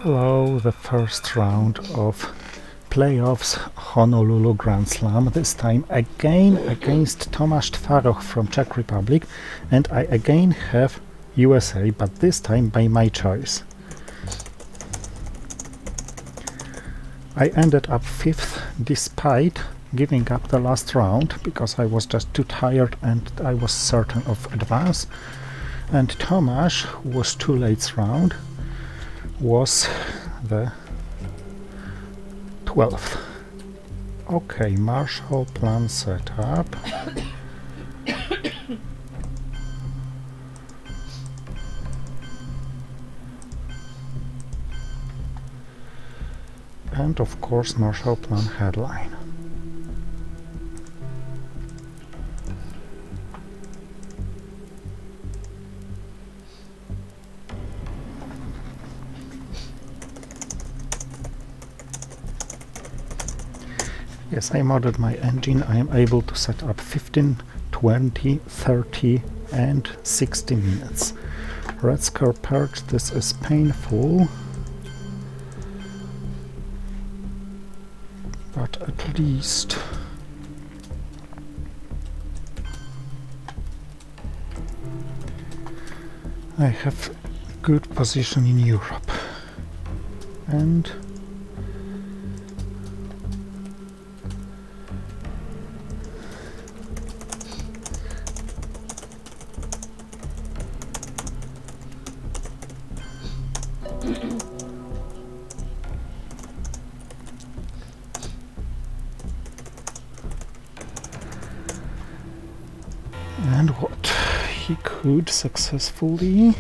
Hello, the first round of playoffs Honolulu Grand Slam, this time again against Tomáš Twaroch from Czech Republic, and I again have USA, but this time by my choice. I ended up 5th despite giving up the last round because I was just too tired and I was certain of advance, and Tomáš, who was too late round, was the 12th. Okay, Marshall plan set up. And of course Marshall plan headline. Yes, I modded my engine. I am able to set up 15, 20, 30 and 60 minutes. Red score perch, this is painful. But at least I have good position in Europe. And what? He could successfully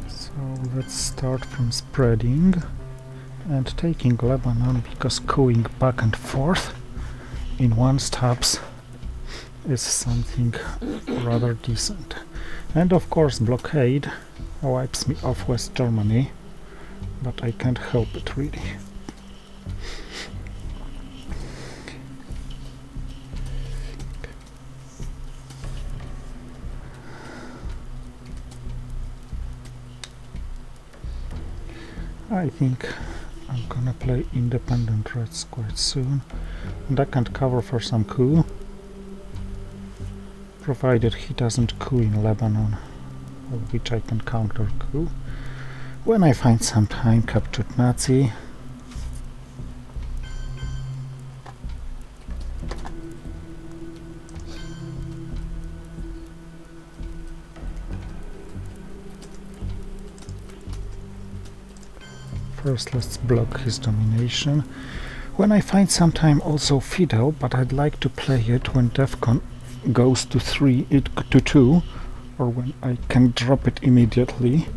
so let's start from spreading and taking Lebanon, because going back and forth in one stops is something rather decent. And of course blockade wipes me off West Germany, but I can't help it really. I think I'm gonna play independent reds quite soon, and I can cover for some coup, provided he doesn't coup in Lebanon, which I can counter coup. When I find some time, captured Nazi. First let's block his domination. When I find some time also Fidel, but I'd like to play it when Defcon goes to 2, or when I can drop it immediately.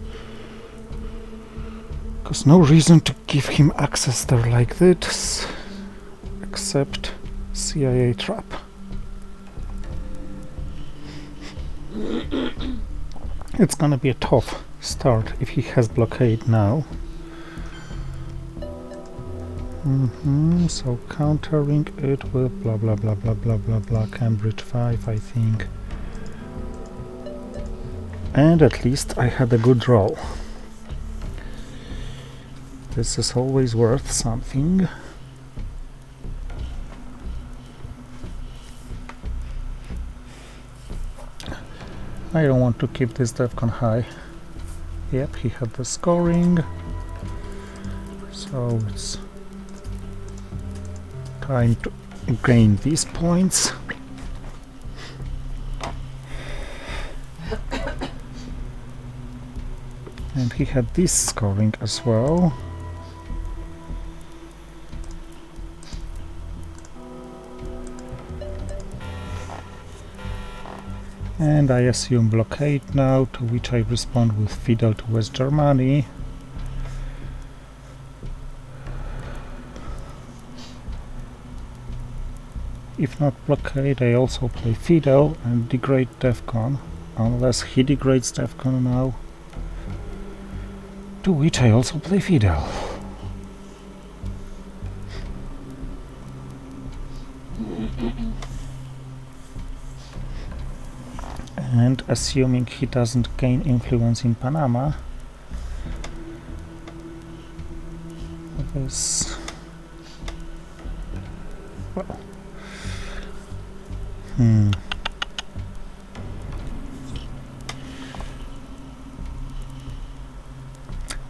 Because no reason to give him access there like this, except CIA trap. It's gonna be a tough start if he has blockade now. So countering it with blah blah blah blah blah blah blah Cambridge 5, I think. And at least I had a good roll. This is always worth something. I don't want to keep this Defcon high. Yep, he had the scoring. So it's time to gain these points. And he had this scoring as well. And I assume blockade now, to which I respond with Fidel to West Germany. If not blockade, I also play Fidel and degrade Defcon, unless he degrades Defcon now, to which I also play Fidel. And assuming he doesn't gain influence in Panama, this, well,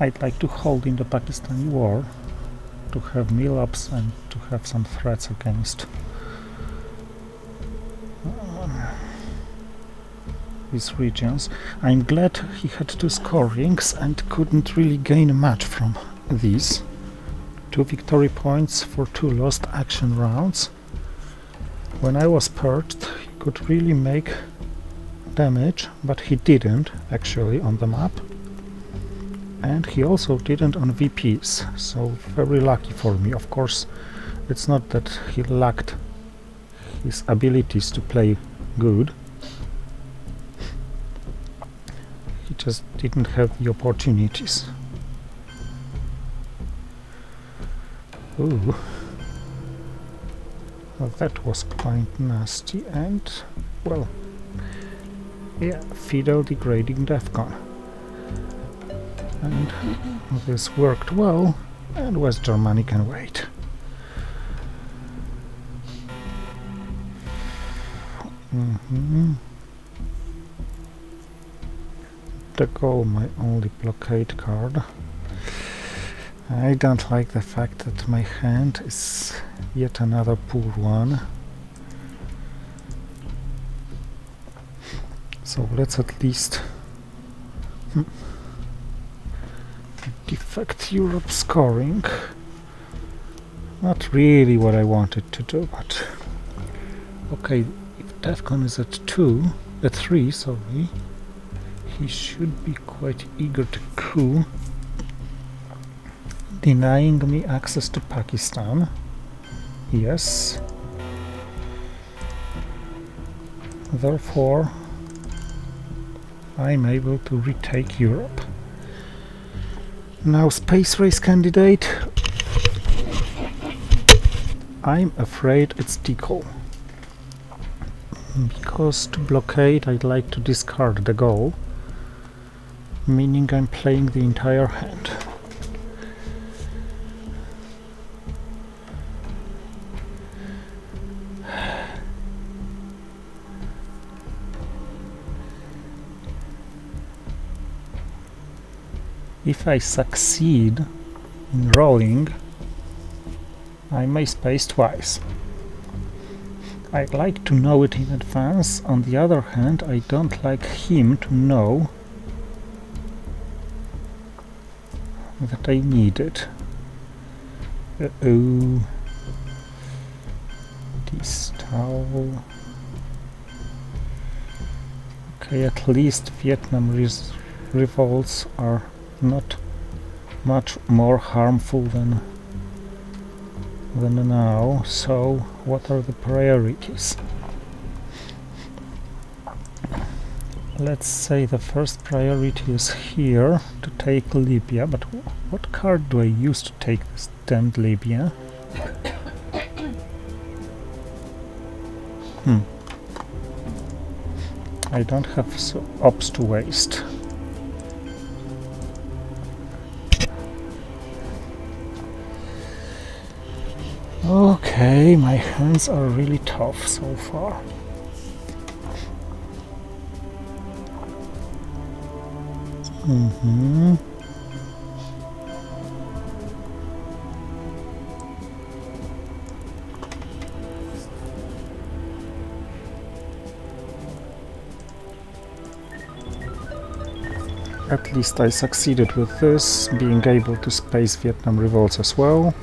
I'd like to hold in the Pakistani war, to have mill-ups and to have some threats against these regions. I'm glad he had 2 scorings and couldn't really gain much from these. 2 victory points for 2 lost action rounds. When I was perched, he could really make damage, but he didn't actually on the map. And he also didn't on VPs, so very lucky for me. Of course, it's not that he lacked his abilities to play good. He just didn't have the opportunities. Ooh. Well, that was quite nasty and, well, yeah, Fidel degrading DEFCON. And this worked well, and West Germany can wait. De Gaulle, my only blockade card. I don't like the fact that my hand is yet another poor one. So let's at least defect Europe scoring. Not really what I wanted to do, but okay, if DEFCON is at 3, sorry, he should be quite eager to coup, denying me access to Pakistan. Yes. Therefore, I'm able to retake Europe. Now, space race candidate. I'm afraid it's Deco. Because to blockade, I'd like to discard the goal, meaning I'm playing the entire hand. If I succeed in rolling, I may space twice. I'd like to know it in advance. On the other hand, I don't like him to know that I need it. Uh-oh. This towel. Okay, at least Vietnam revolts are not much more harmful than now. So what are the priorities? Let's say the first priority is here to take Libya, but what card do I use to take this damned Libya? I don't have ops to waste. Okay, my hands are really tough so far. At least I succeeded with this, being able to space Vietnam revolts as well.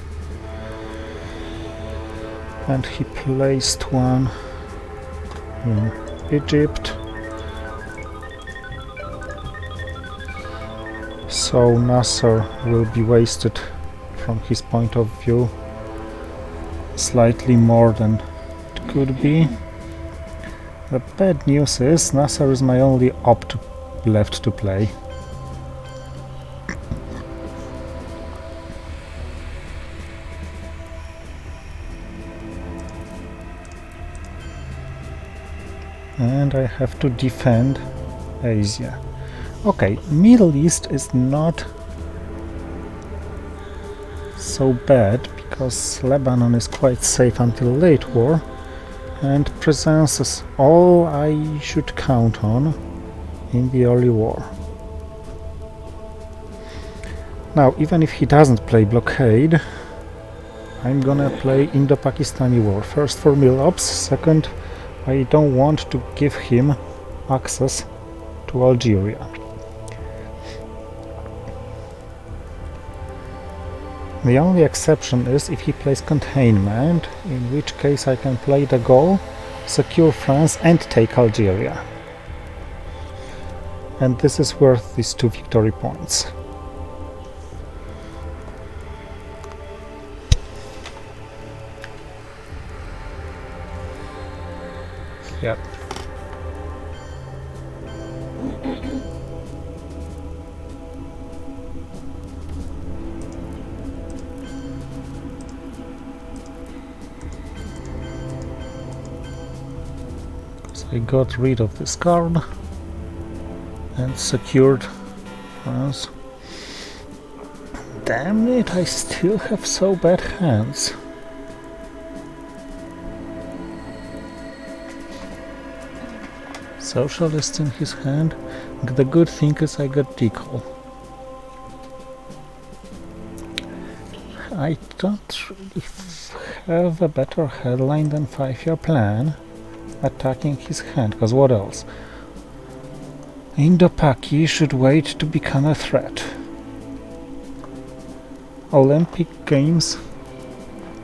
And he placed one in Egypt. So Nasser will be wasted from his point of view slightly more than it could be. The bad news is Nasser is my only op left to play. and I have to defend Asia. Okay, Middle East is not so bad because Lebanon is quite safe until late war and presents all I should count on in the early war. Now, even if he doesn't play blockade, I'm gonna play Indo-Pakistani war. First for Milops, second I don't want to give him access to Algeria. The only exception is if he plays containment, in which case I can play the goal, secure France and take Algeria. And this is worth these 2 victory points. Yep. I got rid of this card and secured France. Damn it, I still have so bad hands. Socialist in his hand. The good thing is I got decal. I don't really have a better headline than 5-year plan. Attacking his hand, because what else? Indo-Paki should wait to become a threat. Olympic Games,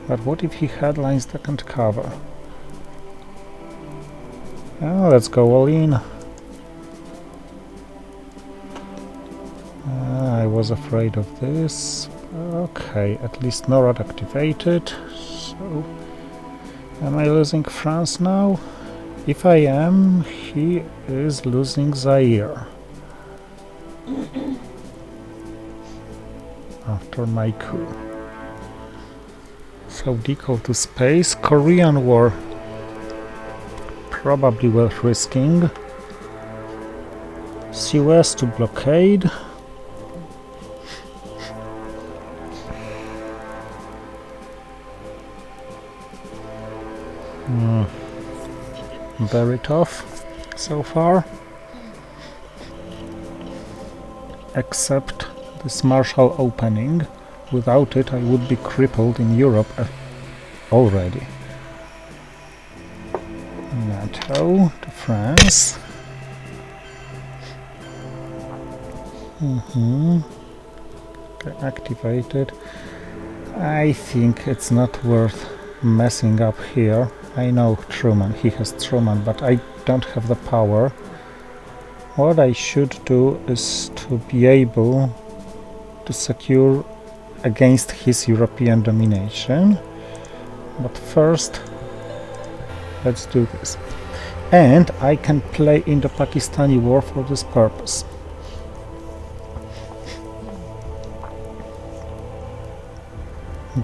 but what if he headlines that can't cover? Oh, let's go all in. I was afraid of this. Okay, at least NORAD activated. So, am I losing France now? If I am, he is losing Zaire. After my coup. So decal to space. Korean War. Probably worth risking. Suez to blockade. Very tough so far, except this Marshall opening. Without it I would be crippled in Europe already. NATO to France. Okay, activated. I think it's not worth messing up here. I know Truman, he has Truman, but I don't have the power. What I should do is to be able to secure against his European domination. But first, let's do this. And I can play in the Pakistani war for this purpose.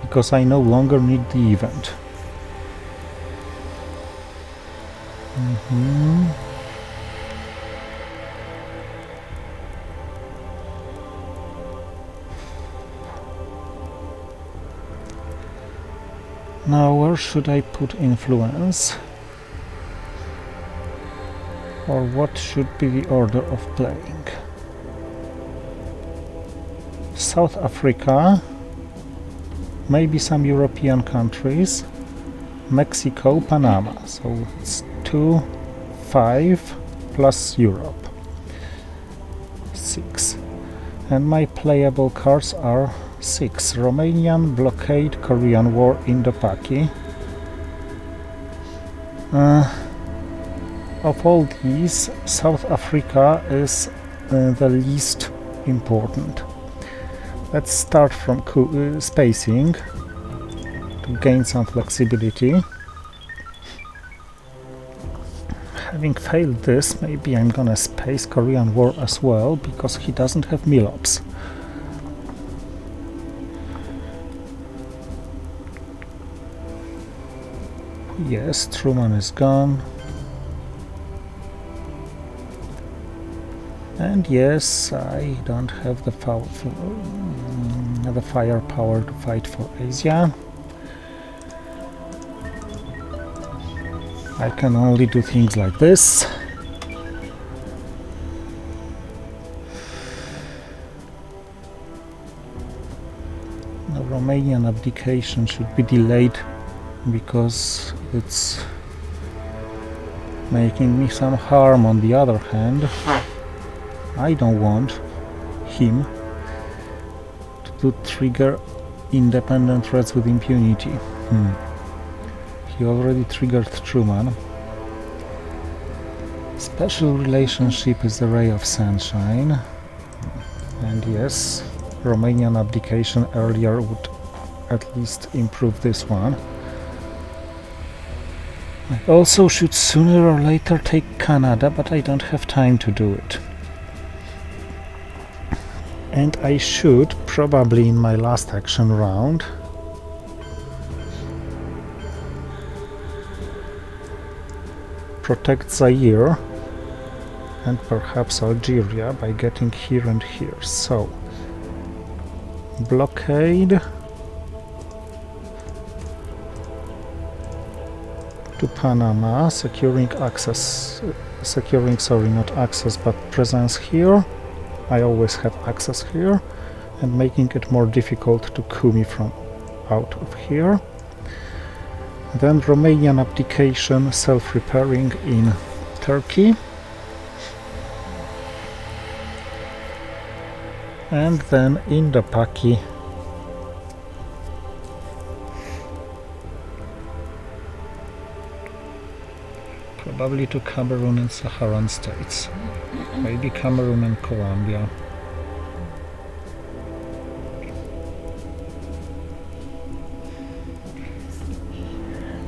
Because I no longer need the event. Now where should I put influence? Or what should be the order of playing? South Africa, maybe some European countries, Mexico, Panama, so it's 2, 5 plus Europe, 6. And my playable cards are 6. Romanian, blockade, Korean War, Indo-Paki. Of all these, South Africa is the least important. Let's start from spacing to gain some flexibility. Having failed this, maybe I'm gonna space Korean War as well, because he doesn't have Milops. Yes, Truman is gone. And yes, I don't have the firepower to fight for Asia. I can only do things like this. The Romanian abdication should be delayed because it's making me some harm. On the other hand, I don't want him to trigger independent threats with impunity. He already triggered Truman. Special relationship is the ray of sunshine. And yes, Romanian abdication earlier would at least improve this one. I also should sooner or later take Canada, but I don't have time to do it. And I should, probably in my last action round, protect Zaire and perhaps Algeria by getting here and here. So, blockade to Panama, securing access, not access, but presence here. I always have access here, and making it more difficult to coup me from out of here. Then Romanian abdication, self-repairing in Turkey. And then Indo-Paki. Probably to Cameroon and Saharan states. Maybe Cameroon and Colombia.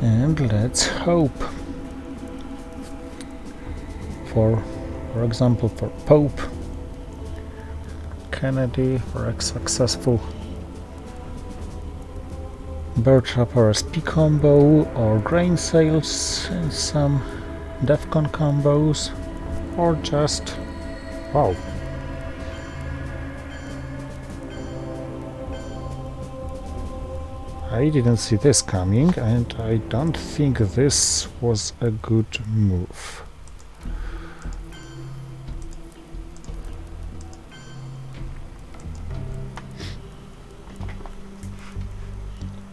And let's hope for example, for Pope Kennedy, for a successful Bird Trapper SP combo, or grain sales and some Defcon combos, or just wow. I didn't see this coming, and I don't think this was a good move.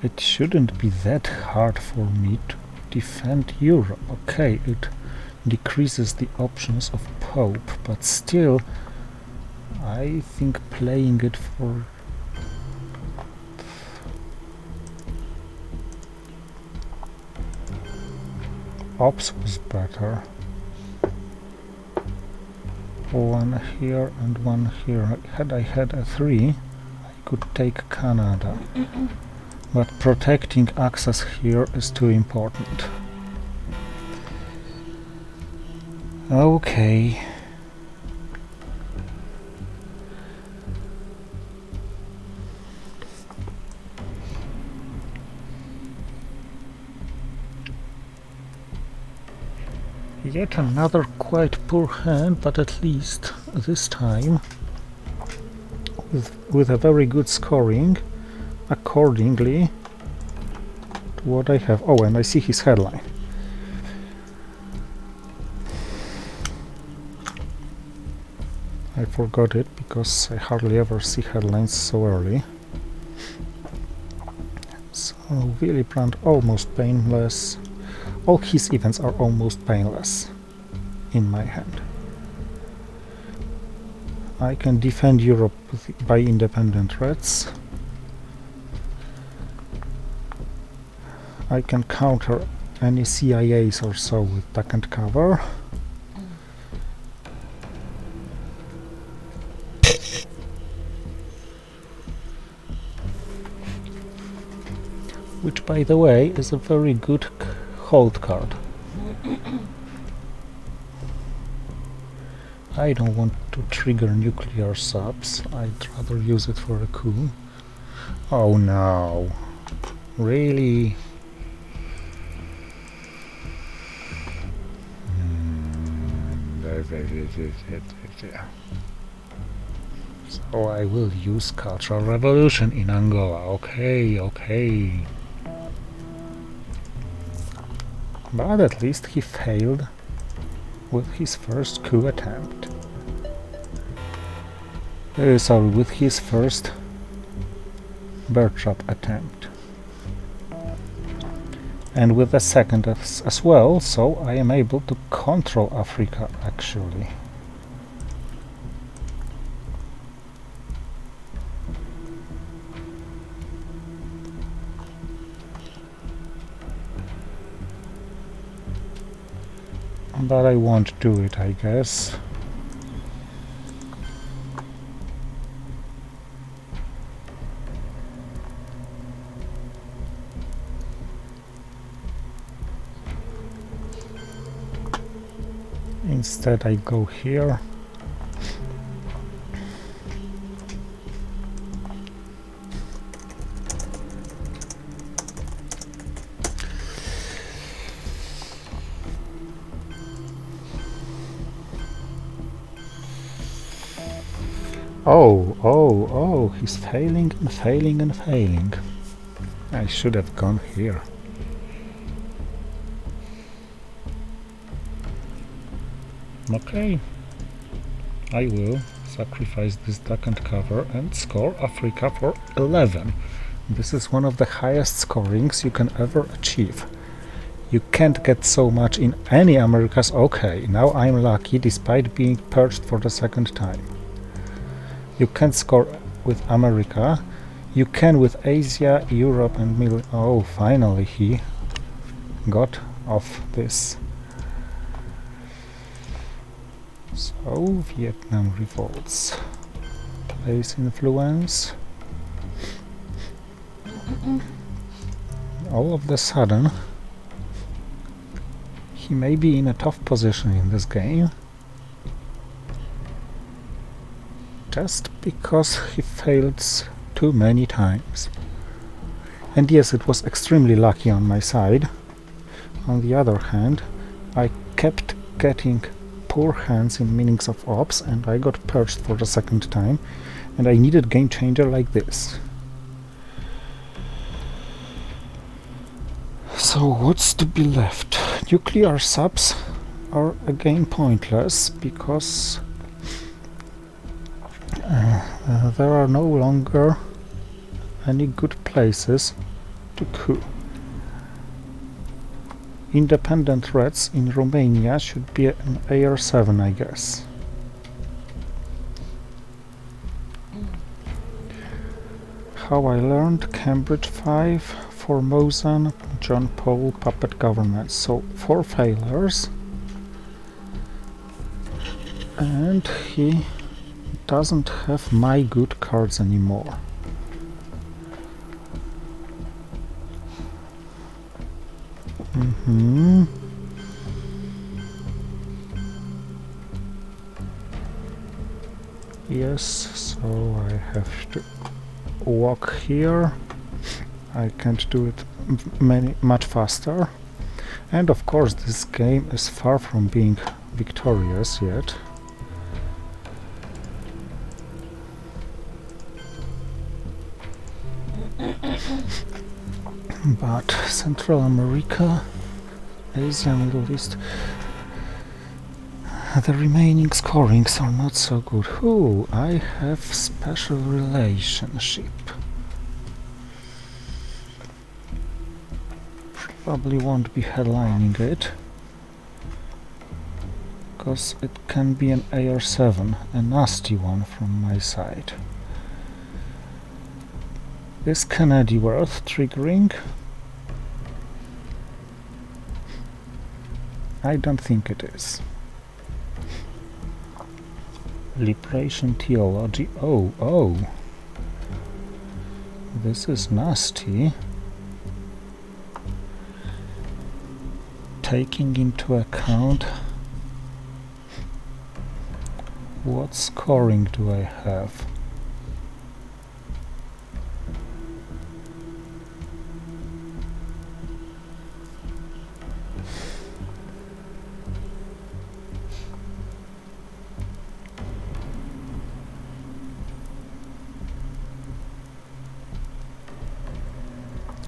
It shouldn't be that hard for me to defend Europe. Okay, it decreases the options of Pope, but still, I think playing it for Ops was better. One here and one here. Had I had a 3, I could take Canada. But protecting access here is too important. Okay. Yet another quite poor hand, but at least this time with a very good scoring accordingly to what I have. Oh, and I see his headline. I forgot it because I hardly ever see headlines so early. So Willy Brandt almost painless. All his events are almost painless in my hand. I can defend Europe by independent threats. I can counter any CIAs or so with duck and cover. Which, by the way, is a very good hold card. I don't want to trigger nuclear subs. I'd rather use it for a coup. Oh no. Really? So I will use Cultural Revolution in Angola. Okay, okay. But at least he failed with his first coup attempt. Sorry, with his first bird trap attempt. And with the second as well, so I am able to control Africa actually. But I won't do it, I guess. Instead I go here. Oh, he's failing and failing and failing. I should have gone here. Okay, I will sacrifice this duck and cover and score Africa for 11. This is one of the highest scorings you can ever achieve. You can't get so much in any Americas. Okay, now I'm lucky despite being perched for the second time. You can't score with America. You can with Asia, Europe and Middle... Oh, finally he got off this. So, Vietnam revolts. Place influence. All of the sudden, he may be in a tough position in this game. Just because he failed too many times. And yes, it was extremely lucky on my side. On the other hand, I kept getting poor hands in meanings of ops and I got perched for the second time and I needed game changer like this. So what's to be left? Nuclear subs are again pointless because there are no longer any good places to coup. Independent threats in Romania should be an AR-7, I guess. How I learned Cambridge 5, Formosan, John Paul puppet government. So 4 failures. And he doesn't have my good cards anymore. Yes, so I have to walk here. I can't do it much faster. And of course this game is far from being victorious yet. But Central America, Asia, Middle East, the remaining scorings are not so good. Ooh, I have special relationship. Probably won't be headlining it, because it can be an AR-7, a nasty one from my side. Is Kennedy worth triggering? I don't think it is. Liberation theology. Oh. This is nasty. Taking into account what scoring do I have?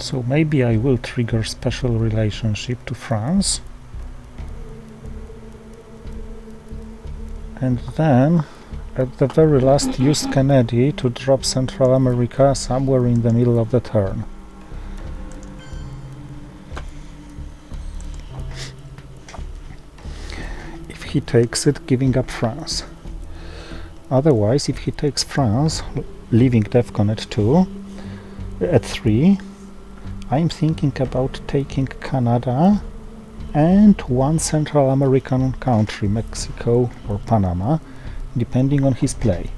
So maybe I will trigger special relationship to France. And then, at the very last, use Kennedy to drop Central America somewhere in the middle of the turn. If he takes it, giving up France. Otherwise, if he takes France, leaving DEFCON at 2, at 3, I'm thinking about taking Canada and one Central American country, Mexico or Panama, depending on his play.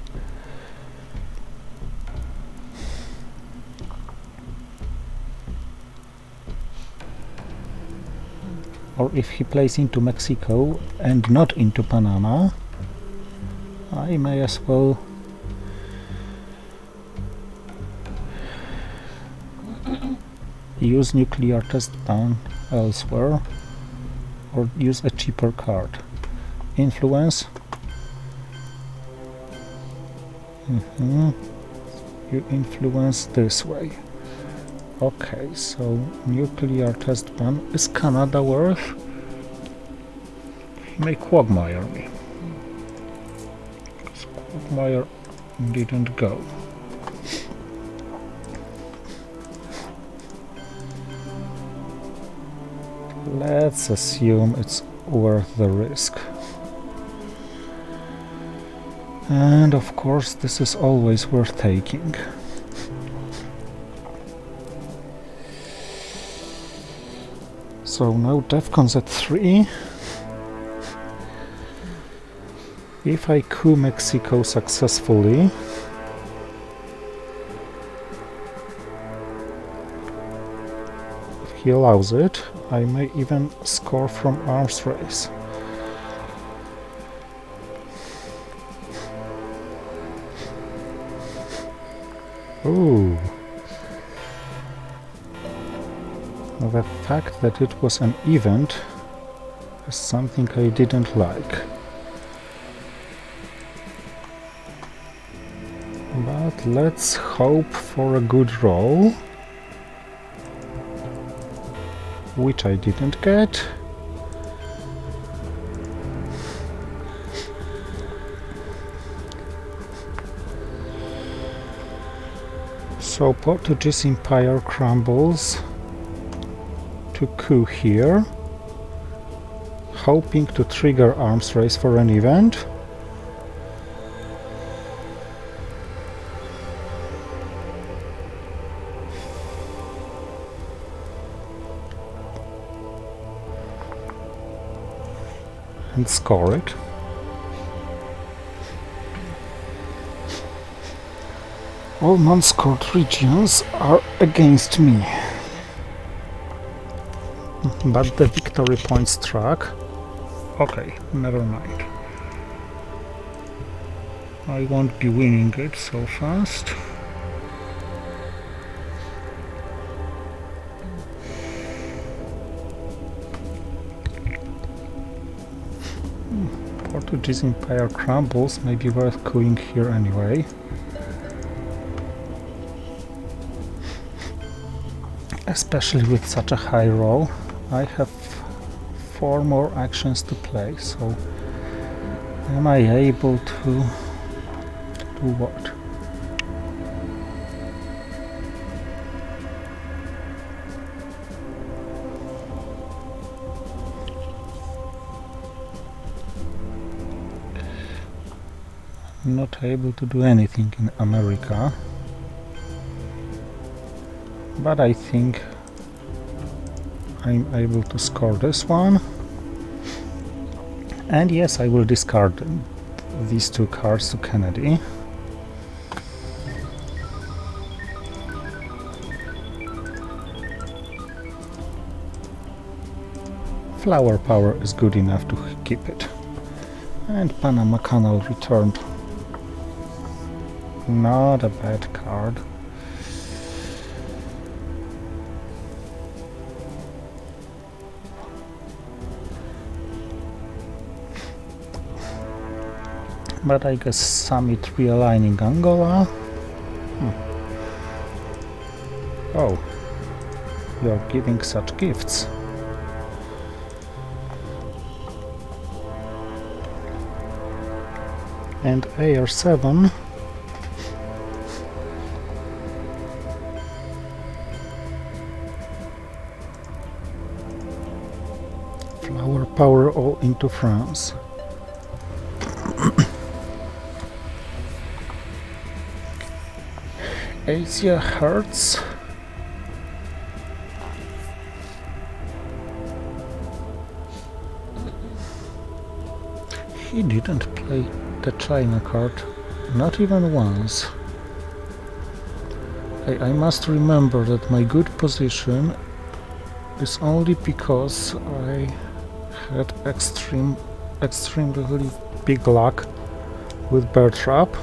Or if he plays into Mexico and not into Panama, I may as well use nuclear test ban elsewhere, or use a cheaper card. Influence. You influence this way. Okay, so nuclear test ban. Is Canada worth? He may quagmire me. Because quagmire didn't go. Let's assume it's worth the risk. And of course this is always worth taking. So now DEFCON's at 3. If I coup Mexico successfully, if he allows it, I may even score from arms race. Ooh. The fact that it was an event is something I didn't like. But let's hope for a good roll, which I didn't get. So Portuguese Empire crumbles to coup here, hoping to trigger arms race for an event. And score it. All non-scored regions are against me. But the victory point struck. Okay, never mind. I won't be winning it so fast. Portuguese Empire crumbles, may be worth coughing here anyway. Especially with such a high roll. I have 4 more actions to play, so am I able to do what? Not able to do anything in America, but I think I'm able to score this one. And yes, I will discard these 2 cards to Kennedy. Flower power is good enough to keep it. And Panama Canal returned. Not a bad card. But I guess Summit realigning Angola. Oh, you're giving such gifts. And AR7 flower power all into France. Asia hurts. He didn't play the China card, not even once. I must remember that my good position is only because I had extremely big luck with bear trap.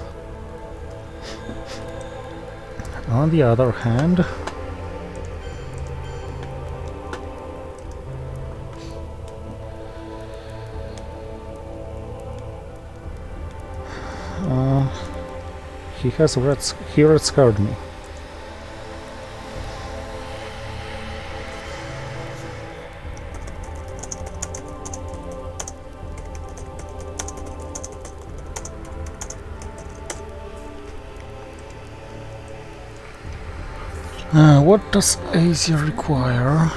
On the other hand, he red scared me. What does Asia require?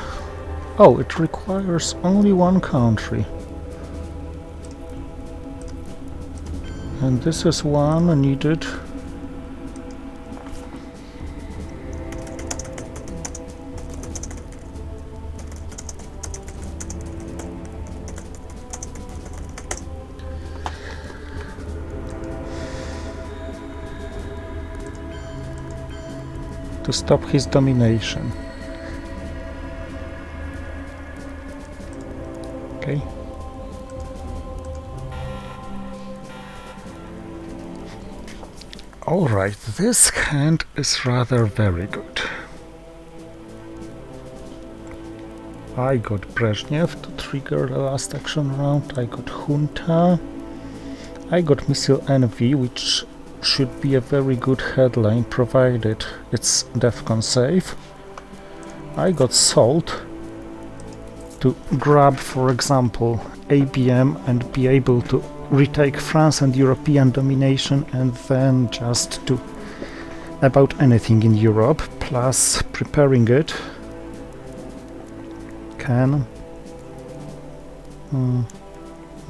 Oh, it requires only one country. And this is one needed to stop his domination. Okay. Alright, this hand is rather very good. I got Brezhnev to trigger the last action round, I got Junta, I got Missile Envy, which should be a very good headline provided it's DEFCON safe. I got Salt to grab, for example, ABM and be able to retake France and European domination, and then just do about anything in Europe, plus preparing it can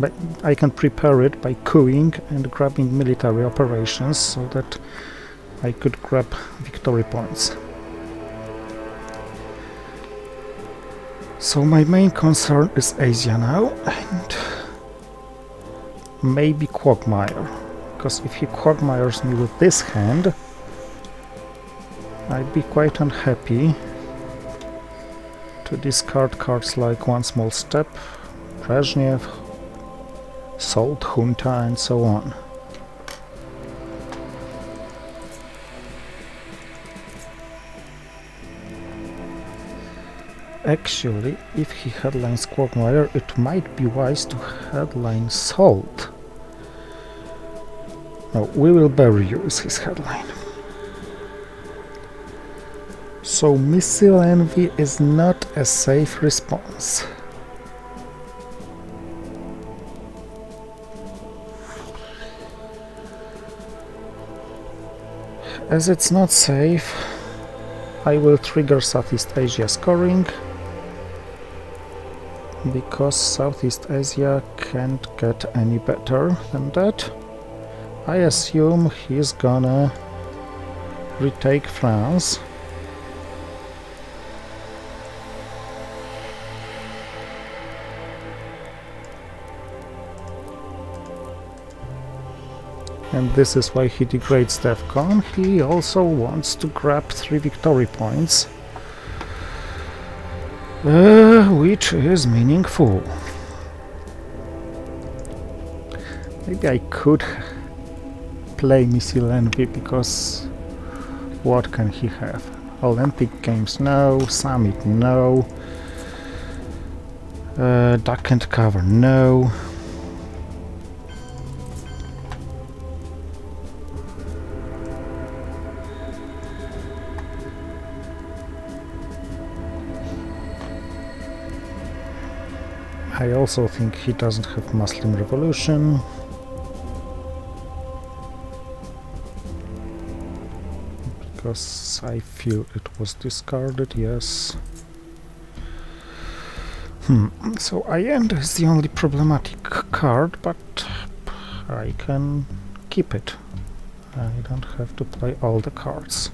but I can prepare it by cooing and grabbing military operations so that I could grab victory points. So my main concern is Asia now, and maybe Quagmire, because if he Quagmires me with this hand, I'd be quite unhappy to discard cards like One Small Step, Brezhnev, Salt, Junta, and so on. Actually, if he headlines Quagmire, it might be wise to headline Salt. No, We Will Bury You is his headline. So Missile Envy is not a safe response. As it's not safe, I will trigger Southeast Asia scoring, because Southeast Asia can't get any better than that. I assume he's gonna retake France. And this is why he degrades DEFCON. He also wants to grab 3 victory points, which is meaningful. Maybe I could play Missile Envy, because what can he have? Olympic Games, no. Summit, no. Duck and Cover, no. I also think he doesn't have Muslim Revolution. Because I feel it was discarded, yes. So Allende is the only problematic card, but I can keep it. I don't have to play all the cards.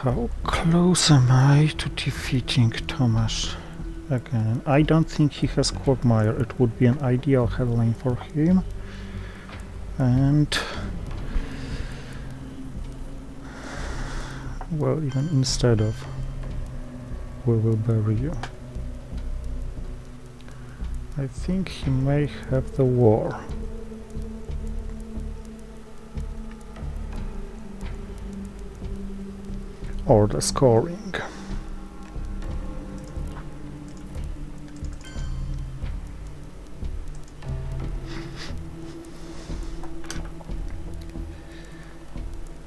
How close am I to defeating Tomasz again? I don't think he has Quagmire. It would be an ideal headline for him. And well, even instead of we will bury you. I think he may have the war. Or the scoring.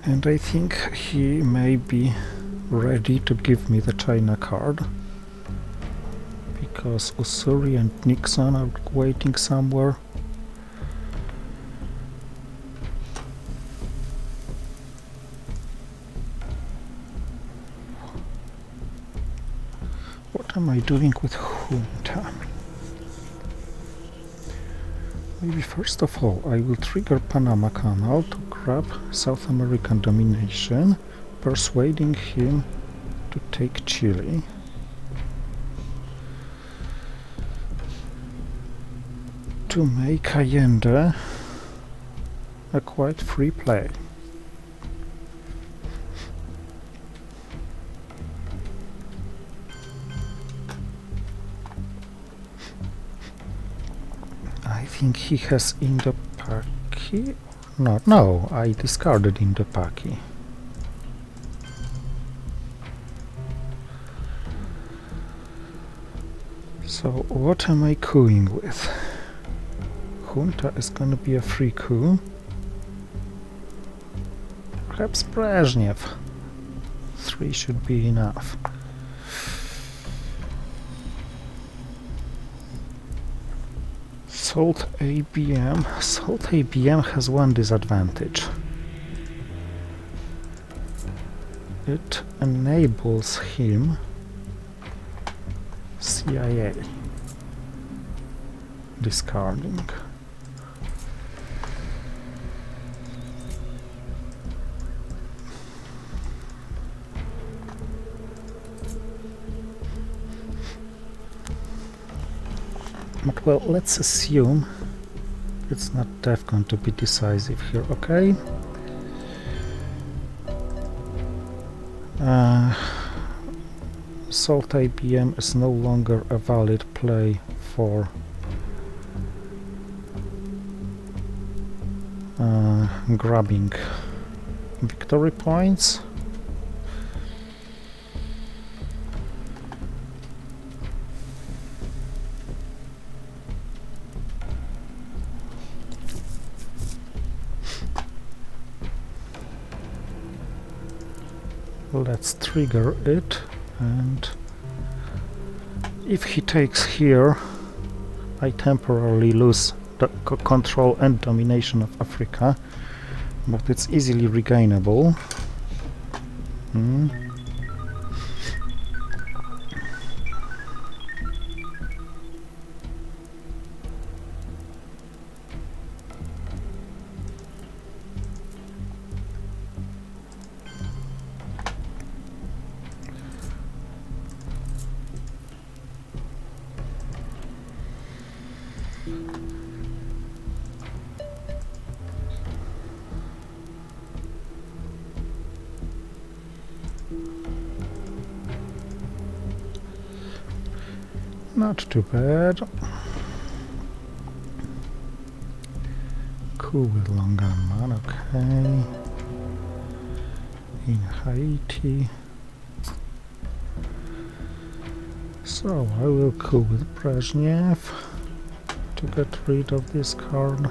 And I think he may be ready to give me the China card. Because Usuri and Nixon are waiting somewhere. What am I doing with Junta? Maybe first of all I will trigger Panama Canal to grab South American domination, persuading him to take Chile. To make Allende a quite free play. I think he has Indo-Paki. No, I discarded Indo-Paki. So what am I cooing with? Junta is gonna be a free coup. Perhaps Brezhnev. 3 should be enough. Salt ABM. Salt ABM has one disadvantage. It enables him CIA discarding. But well, let's assume it's not going to be decisive here, okay? Salt ABM is no longer a valid play for grabbing victory points. Let's trigger it, and if he takes here, I temporarily lose the control and domination of Africa, but it's easily regainable. Not too bad. coup with Longaman, okay. In Haiti. So I will coup with Brezhnev to get rid of this card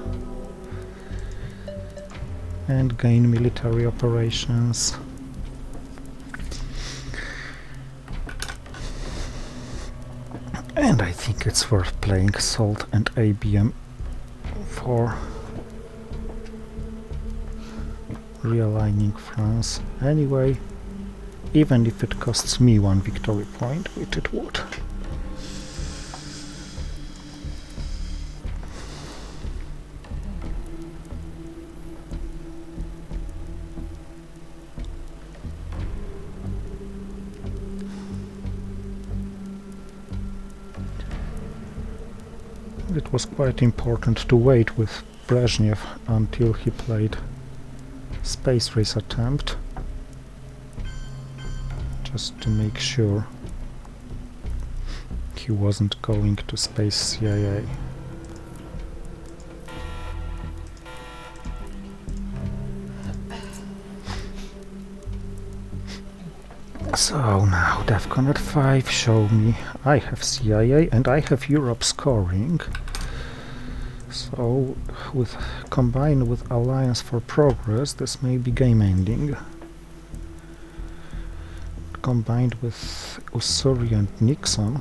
and gain military operations. And I think it's worth playing Salt and ABM for realigning France. Anyway, even if it costs me 1 victory point, which it would. It was quite important to wait with Brezhnev until he played space race attempt, just to make sure he wasn't going to space CIA. So now DEFCON at 5, show me I have CIA and I have Europe scoring. So combined with Alliance for Progress, this may be game ending. Combined with Ussuri and Nixon.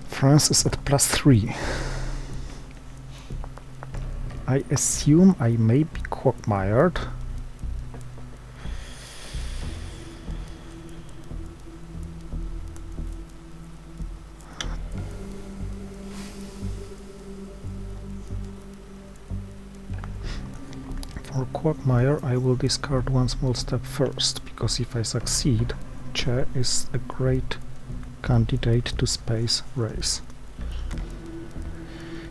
France is at +3. I assume I may be quagmired. For quagmire I will discard one small step first, because if I succeed, Che is a great candidate to space race.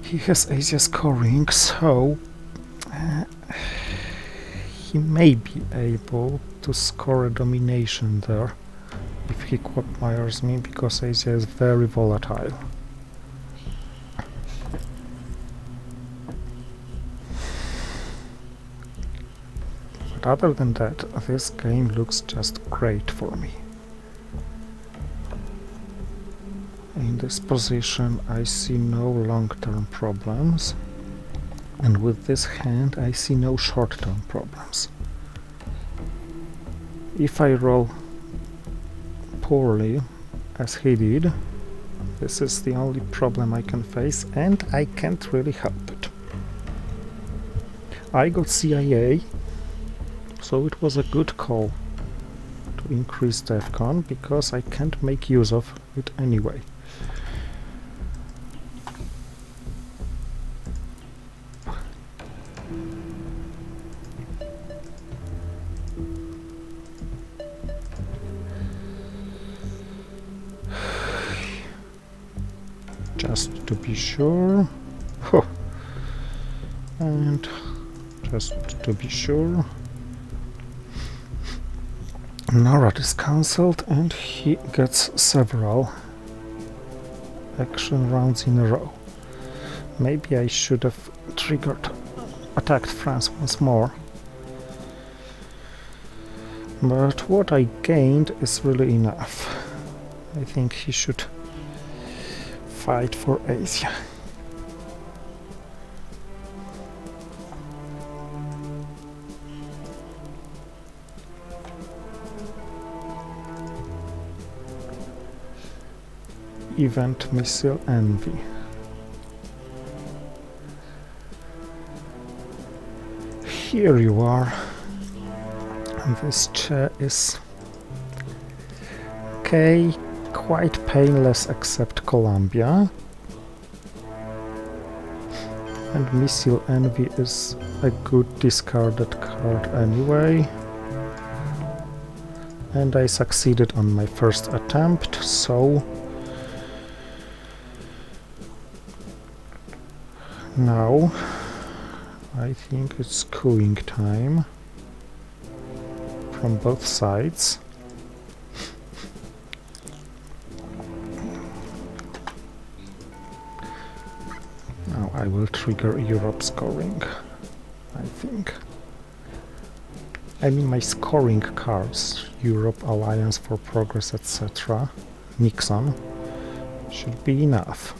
He has Asia scoring, so he may be able to score a domination there if he quagmires me, because Asia is very volatile. But other than that, this game looks just great for me. In this position I see no long-term problems, and with this hand I see no short-term problems. If I roll poorly, as he did, this is the only problem I can face, and I can't really help it. I got CIA, so it was a good call to increase DEFCON, because I can't make use of it anyway. Just to be sure. And just to be sure, NORAD is cancelled and he gets several action rounds in a row. Maybe I should have attacked France once more. But what I gained is really enough. I think he should fight for Asia. Event Missile Envy. Here you are. And this chair is okay, quite painless except Colombia. And Missile Envy is a good discarded card anyway. And I succeeded on my first attempt, so now I think it's cooing time from both sides. Now I will trigger Europe scoring, I think. I mean my scoring cards, Europe, Alliance for Progress, etc., Nixon, should be enough.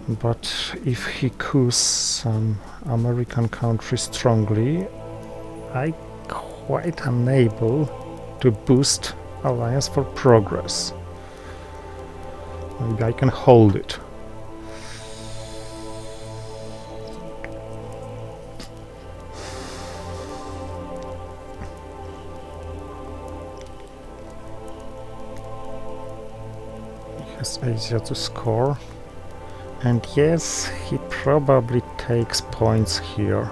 But if he coups some American country strongly, I'm quite unable to boost Alliance for Progress. Maybe I can hold it. He has Asia to score. And yes, he probably takes points here.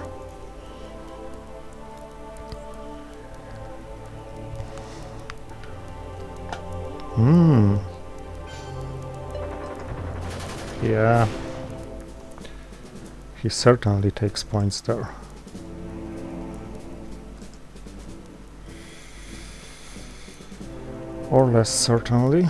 Yeah. He certainly takes points there. Or less certainly.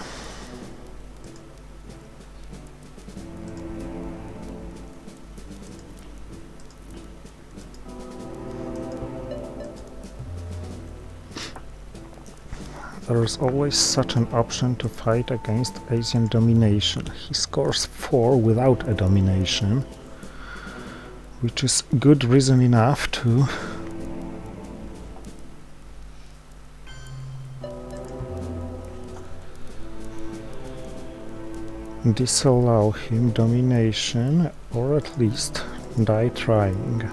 There is always such an option to fight against Asian domination. He scores 4 without a domination, which is good reason enough to disallow him domination, or at least die trying.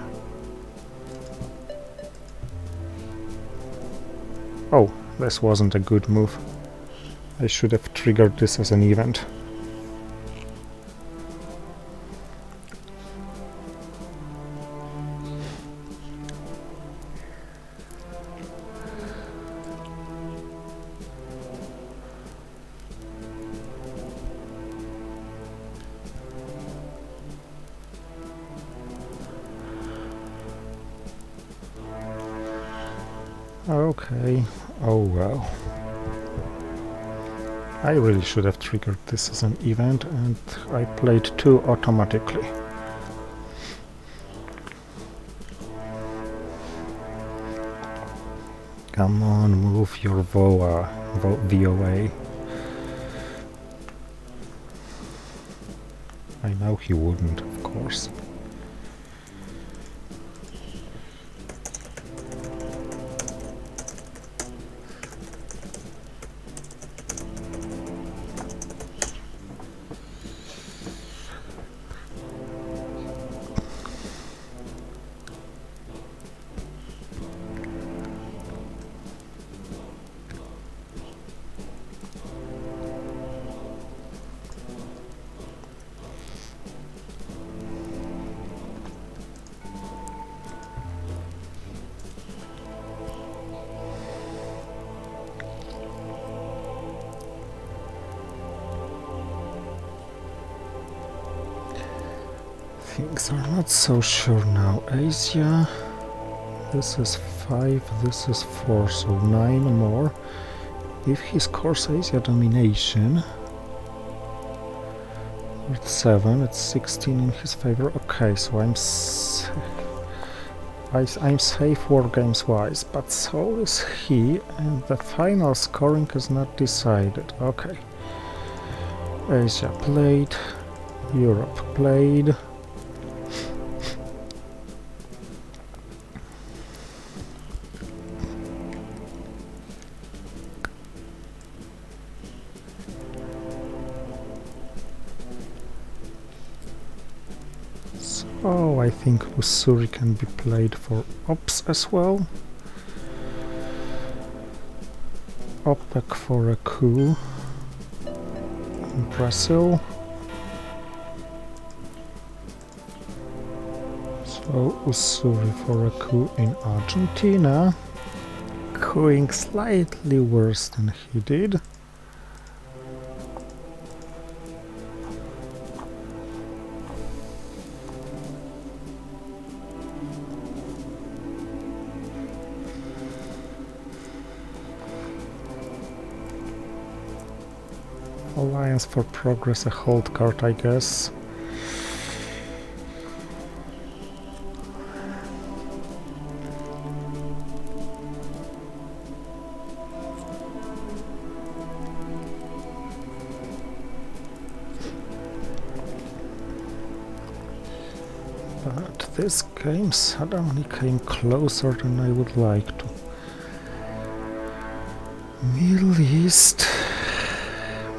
Oh, this wasn't a good move. I should have triggered this as an event. Okay, oh well. I really should have triggered this as an event, and I played 2 automatically. Come on, move your VOA. I know he wouldn't, of course. Things are not so sure now. Asia, this is 5, this is 4, so 9 more. If he scores Asia domination, with 7, it's 16 in his favor. Okay, so I'm safe war games wise, but so is he, and the final scoring is not decided. Okay. Asia played, Europe played. Oh, I think Usuri can be played for Ops as well. OPEC for a coup in Brazil. So Usuri for a coup in Argentina. Coughing slightly worse than he did. Alliance for Progress, a hold card, I guess. But this game suddenly came closer than I would like to. Middle East.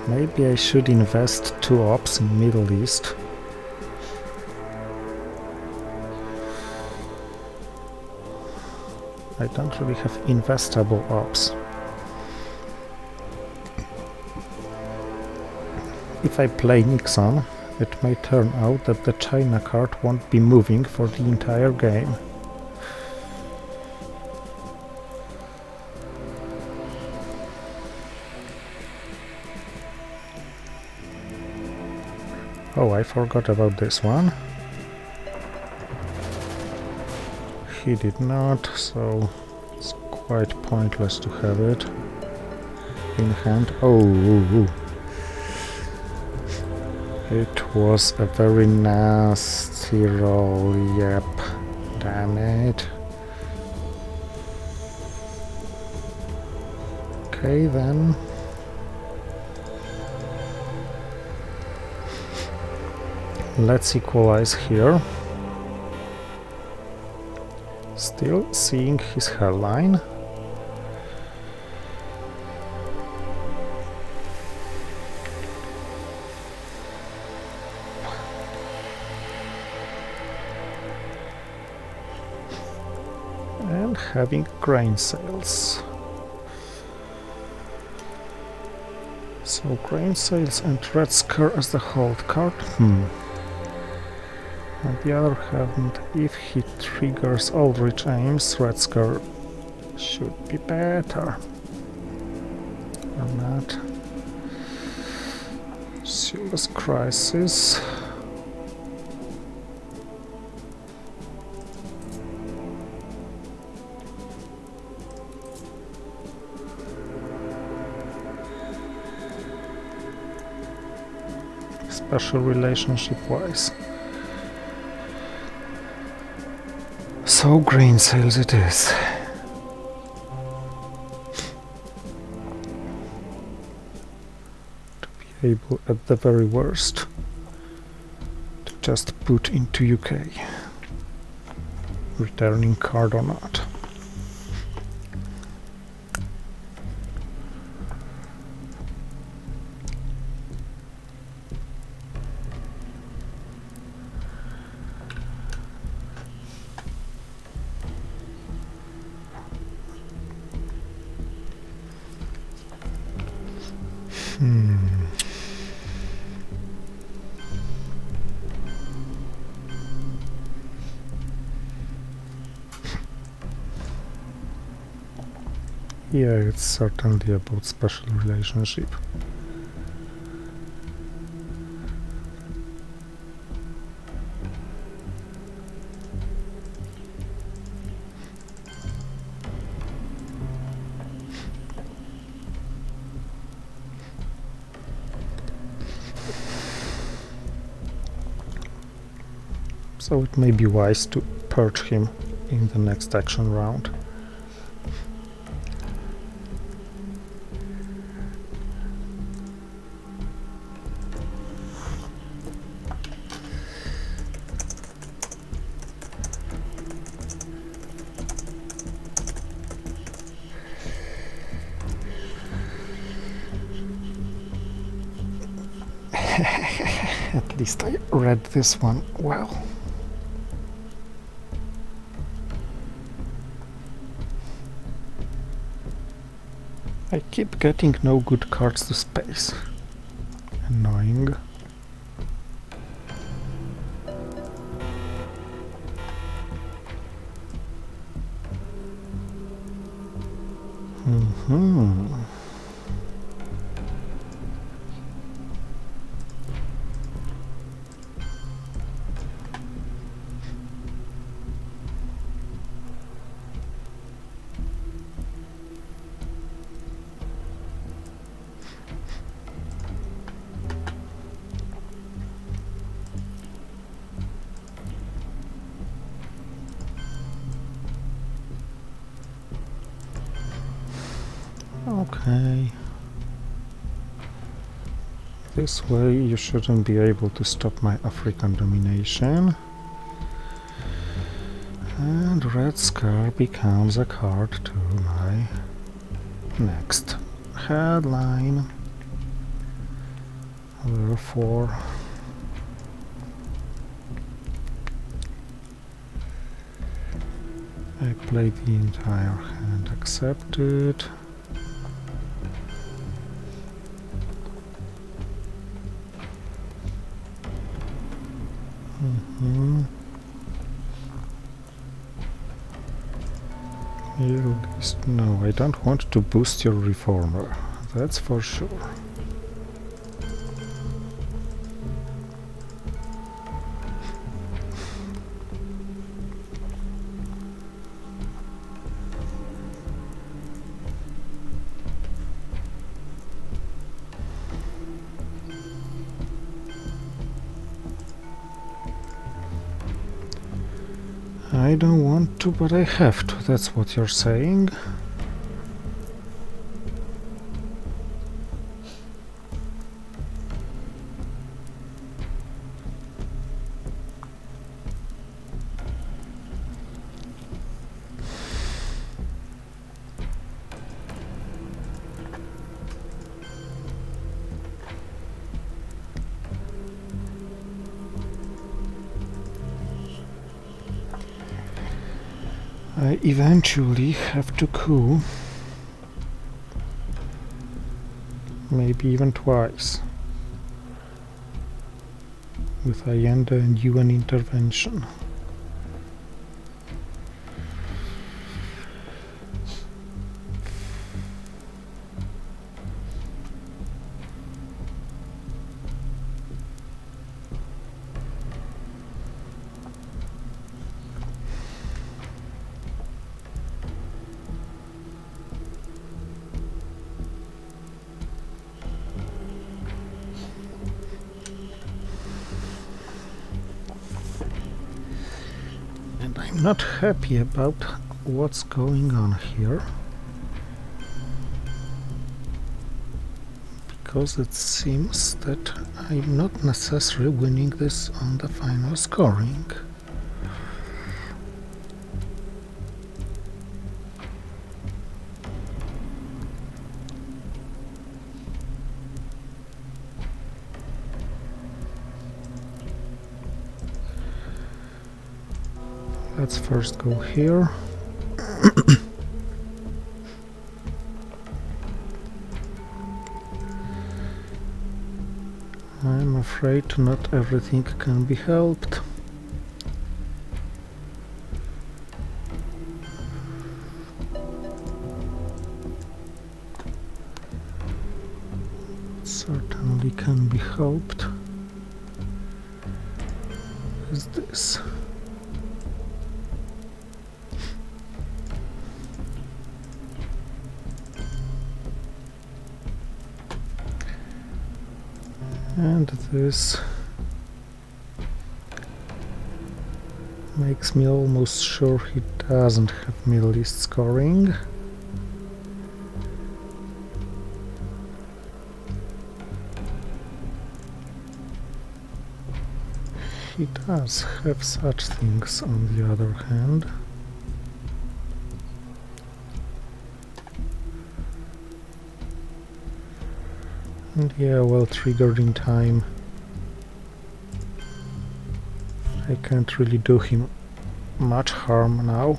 Maybe I should invest 2 ops in Middle East. I don't really have investable ops. If I play Nixon, it may turn out that the China card won't be moving for the entire game. Oh, I forgot about this one. He did not, so it's quite pointless to have it in hand. Oh, it was a very nasty roll, yep, damn it. Okay then. Let's equalize here. Still seeing his hairline. And having grain sales. So grain sales and Red Scare as the hold card. On the other hand, if he triggers Aldrich Aims, Red Scare should be better. Or not. Suez Crisis. Special relationship-wise. So grain sales it is. To be able, at the very worst, to just put into UK. Returning card or not. Yeah, it's certainly about special relationship. So it may be wise to purge him in the next action round. At least I read this one well. I keep getting no good cards to space. Annoying. Okay. This way you shouldn't be able to stop my African domination. And Red Scar becomes a card to my next headline. Therefore, I play the entire hand accepted. No, I don't want to boost your reformer, that's for sure. I don't want to, but I have to, that's what you're saying. I eventually have to coup, maybe even twice, with Allende and UN intervention. I'm not happy about what's going on here, because it seems that I'm not necessarily winning this on the final scoring. Let's first go here. I'm afraid not everything can be helped. Certainly can be helped. Is this? And this makes me almost sure he doesn't have Middle East scoring. He does have such things on the other hand. And yeah, well triggered in time. I can't really do him much harm now.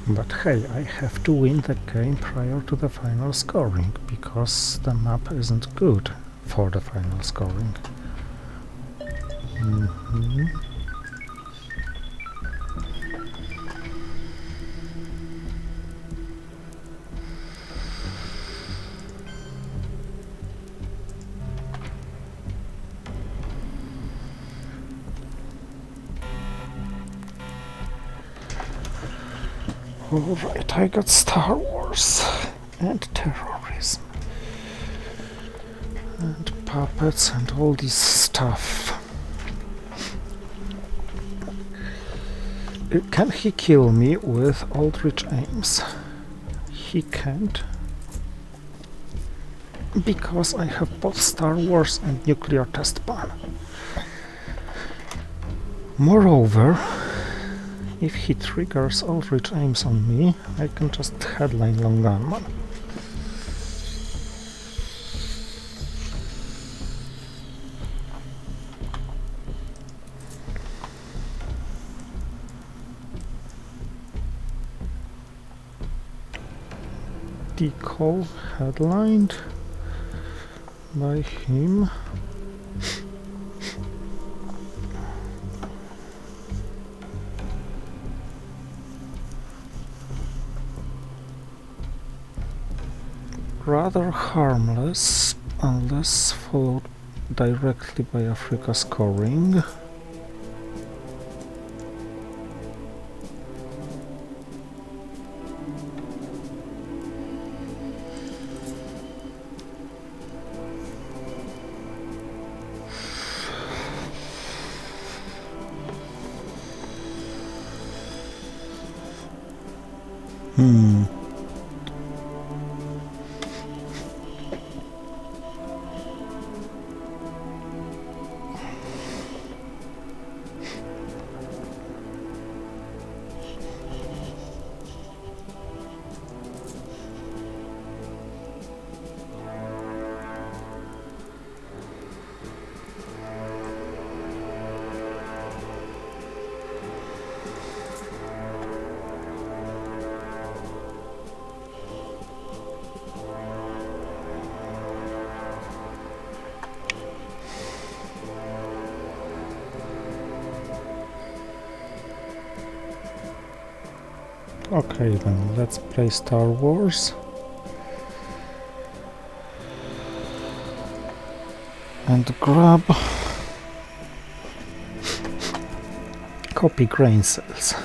But hey, I have to win the game prior to the final scoring, because the map isn't good for the final scoring. Alright, I got Star Wars and terrorism and puppets and all this stuff. Can he kill me with Aldrich Ames? He can't, because I have both Star Wars and nuclear test ban. Moreover, if he triggers Aldrich Ames on me, I can just headline Long Gunman. Decal headlined by him. Rather harmless, unless followed directly by Africa scoring. Okay then, let's play Star Wars. And grab copy grain cells.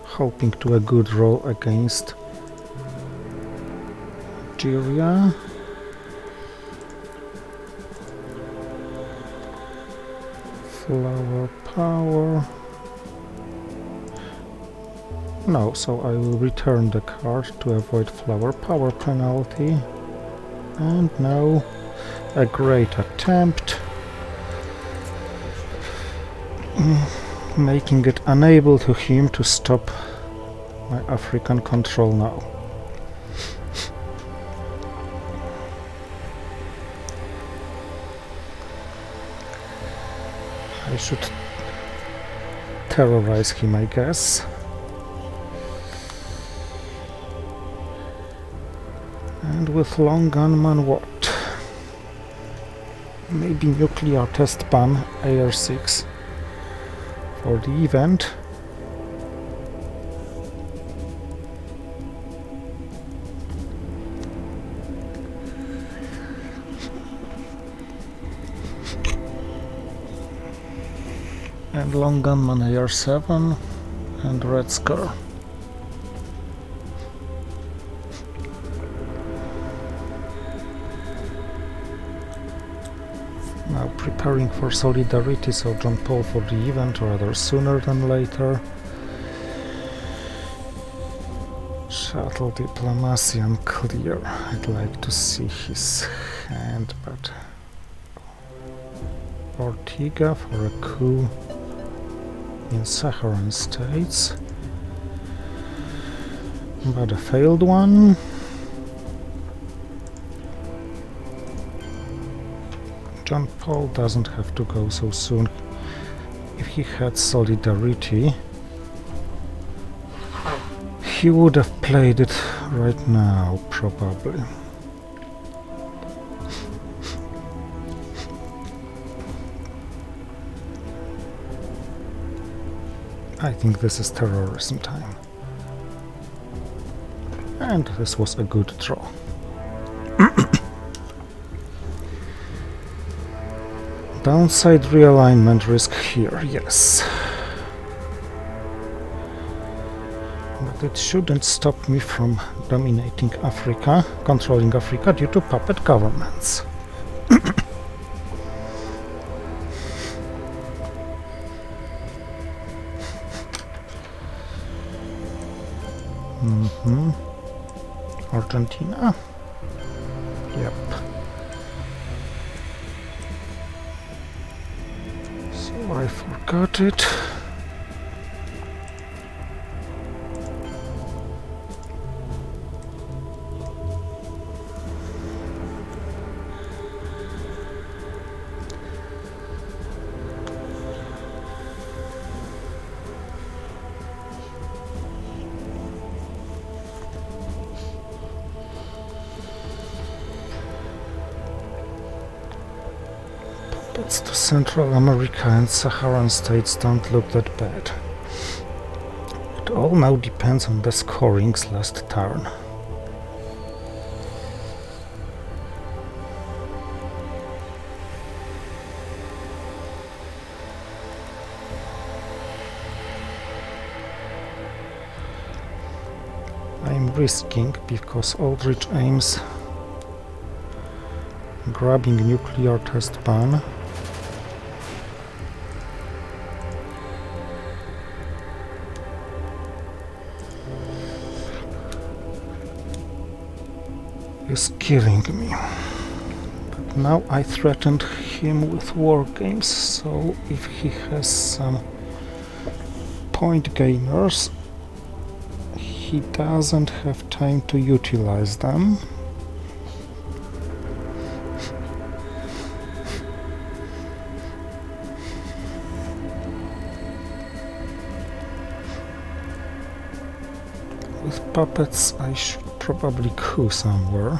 Hoping to a good roll against Algeria. Flower power. No, so I will return the card to avoid flower power penalty. And now a great attempt, making it unable to him to stop my African control now. I should terrorize him, I guess. And with Long Gunman what? Maybe nuclear test ban AR6 for the event. And Long Gunman AR7 and Red Scare. Now preparing for Solidarity, so John Paul for the event rather sooner than later. Shuttle Diplomacy unclear. I'd like to see his hand, but Ortega for a coup in Saharan states, but a failed one. John Paul doesn't have to go so soon. If he had Solidarity, he would have played it right now, probably. I think this is terrorism time. And this was a good draw. Downside realignment risk here, yes. But it shouldn't stop me from dominating Africa, controlling Africa due to puppet governments. Argentina? Yep. So I forgot it. Puppets to Central America and Saharan states don't look that bad. It all now depends on the scorings last turn. I'm risking because Aldrich aims grabbing nuclear test ban. Is killing me. But now I threatened him with war games, so if he has some point gainers, he doesn't have time to utilize them. With puppets I should probably coup somewhere.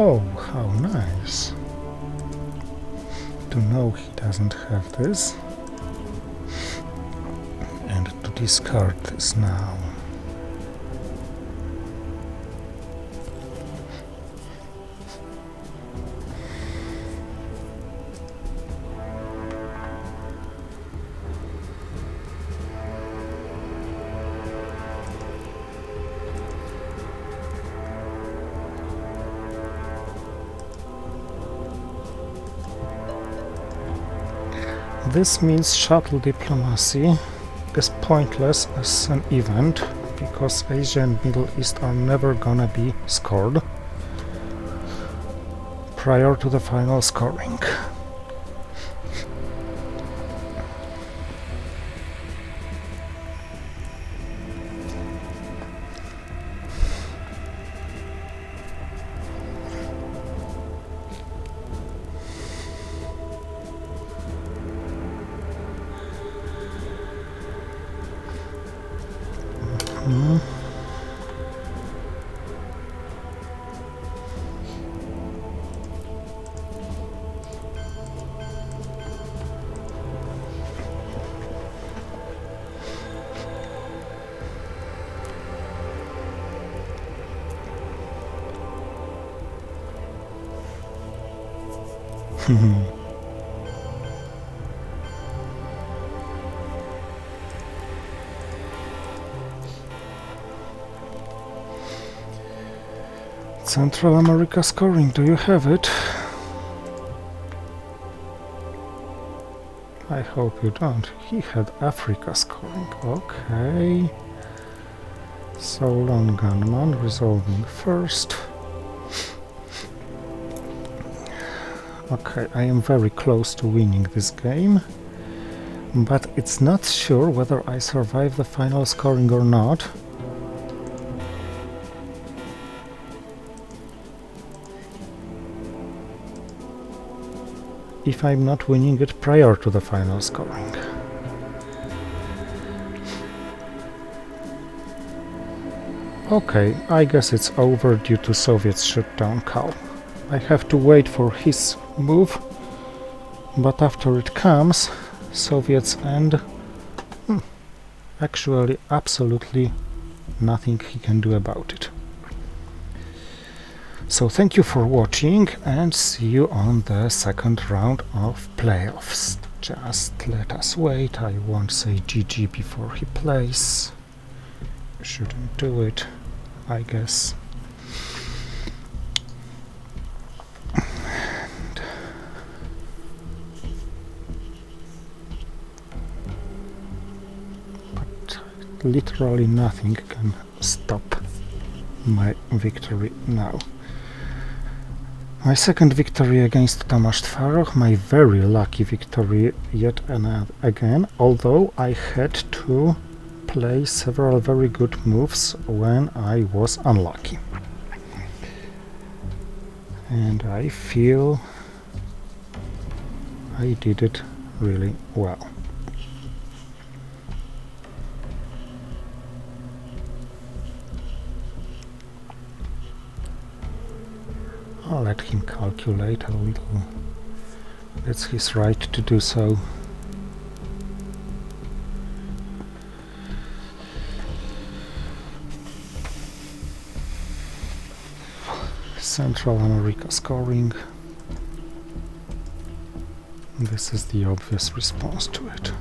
Oh, how nice to know he doesn't have this and to discard this now. This means shuttle diplomacy is pointless as an event, because Asia and Middle East are never gonna be scored prior to the final scoring. Central America scoring, do you have it? I hope you don't. He had Africa scoring. Okay. So Lone Gunman resolving first. Okay, I am very close to winning this game, but it's not sure whether I survive the final scoring or not. If I'm not winning it prior to the final scoring. Okay, I guess it's over due to Soviets shutdown call. I have to wait for his move, but after it comes, Soviets end. Actually, absolutely nothing he can do about it. So thank you for watching and see you on the second round of playoffs. Just let us wait. I won't say GG before he plays. Shouldn't do it, I guess. But literally nothing can stop my victory now. My second victory against Tomasz Twaroch, my very lucky victory yet again, although I had to play several very good moves when I was unlucky. And I feel I did it really well. I'll let him calculate a little. It's his right to do so. Central America scoring. This is the obvious response to it.